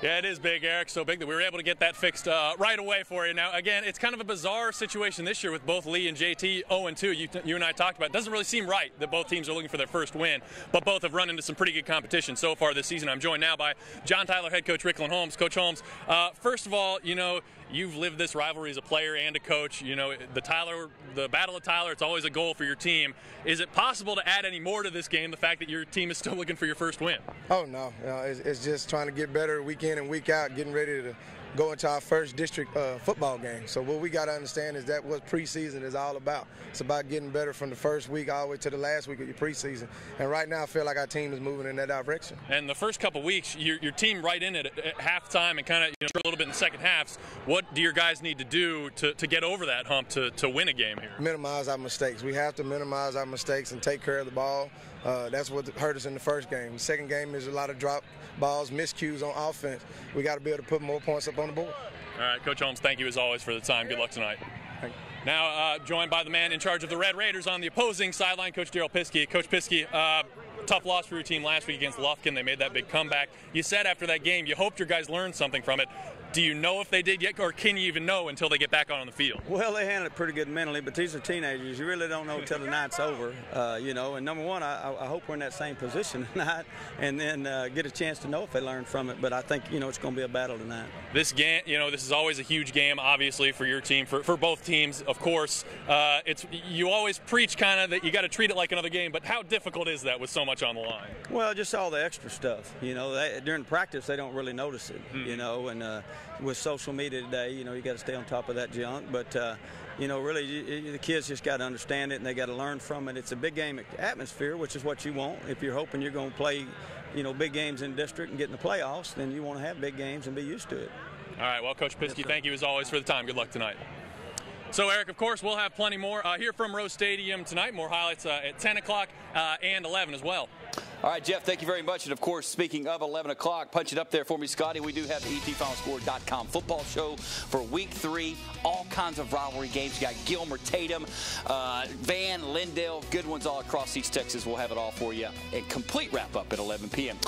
Yeah, it is big, Eric. So big that we were able to get that fixed right away for you. Now, again, it's kind of a bizarre situation this year with both Lee and JT 0-2. You and I talked about it. It doesn't really seem right that both teams are looking for their first win, but both have run into some pretty good competition so far this season. I'm joined now by John Tyler head coach Rickland Holmes. Coach Holmes, first of all, you've lived this rivalry as a player and a coach. The Battle of Tyler, it's always a goal for your team. Is it possible to add any more to this game, the fact that your team is still looking for your first win? Oh, no. It's just trying to get better week in and week out, getting ready to go into our first district football game. So what we got to understand is that what preseason is all about. It's about getting better from the first week all the way to the last week of your preseason. And right now I feel like our team is moving in that direction. And the first couple weeks, your team right in it at halftime and kind of a little bit in the second halves. What do your guys need to do to get over that hump to win a game here? Minimize our mistakes. We have to minimize our mistakes and take care of the ball. That's what hurt us in the first game. The second game is a lot of drop balls, miscues on offense. We got to be able to put more points up on the board. All right, Coach Holmes, thank you as always for the time. Good luck tonight. Now joined by the man in charge of the Red Raiders on the opposing sideline, Coach Piske. Coach Piske, tough loss for your team last week against Lufkin. They made that big comeback. You said after that game you hoped your guys learned something from it. Do you know if they did yet, or can you even know until they get back on the field? Well, they handled it pretty good mentally, but these are teenagers. You really don't know until the night's over, And number one, I hope we're in that same position tonight, and then get a chance to know if they learned from it. But I think it's going to be a battle tonight. This game, this is always a huge game, obviously for your team, for both teams, of course. You always preach kind of that you got to treat it like another game, but how difficult is that with so much on the line? Well, just all the extra stuff. During practice they don't really notice it. And with social media today, you got to stay on top of that junk. But really, the kids just got to understand it and they got to learn from it. It's a big game atmosphere, which is what you want. If you're hoping you're going to play, big games in district and get in the playoffs, then you want to have big games and be used to it. All right. Well, Coach Piske, thank you as always for the time. Good luck tonight. So, Eric, of course, we'll have plenty more here from Rose Stadium tonight. More highlights at 10 o'clock and 11 as well. All right, Jeff, thank you very much. And, of course, speaking of 11 o'clock, punch it up there for me, Scotty. We do have the ETFinalScore.com football show for Week 3. All kinds of rivalry games. You got Gilmer, Tatum, Van, Lindale, good ones all across East Texas. We'll have it all for you. A complete wrap-up at 11 p.m.